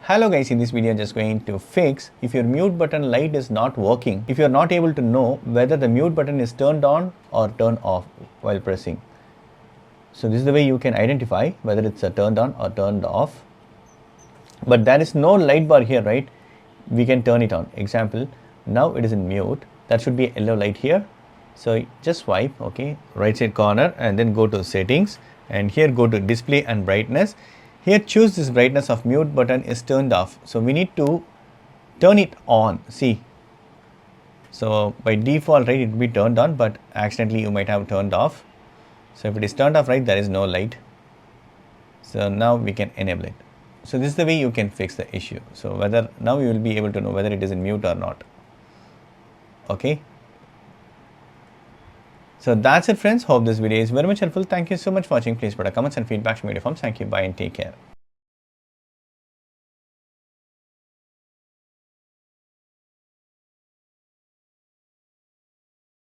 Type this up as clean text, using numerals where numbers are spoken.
Hello guys, in this video I'm just going to fix if your mute button light is not working, if you're not able to know whether the mute button is turned on or turned off while pressing. So this is the way you can identify whether it's turned on or turned off. But there is no light bar here, right? We can turn it on. Example, now it is in mute. That should be a yellow light here. So just swipe, okay, right side corner and then go to settings and here go to display and brightness. Here choose this brightness of mute button is turned off. So we need to turn it on. See. So by default, right, it will be turned on, but accidentally you might have turned off. So if it is turned off, right, there is no light. So now we can enable it. So this is the way you can fix the issue. So whether now you will be able to know whether it is in mute or not. Okay. So that's it friends. Hope this video is very much helpful. Thank you so much for watching. Please put a comments and feedback to me. Thank you. Bye and take care.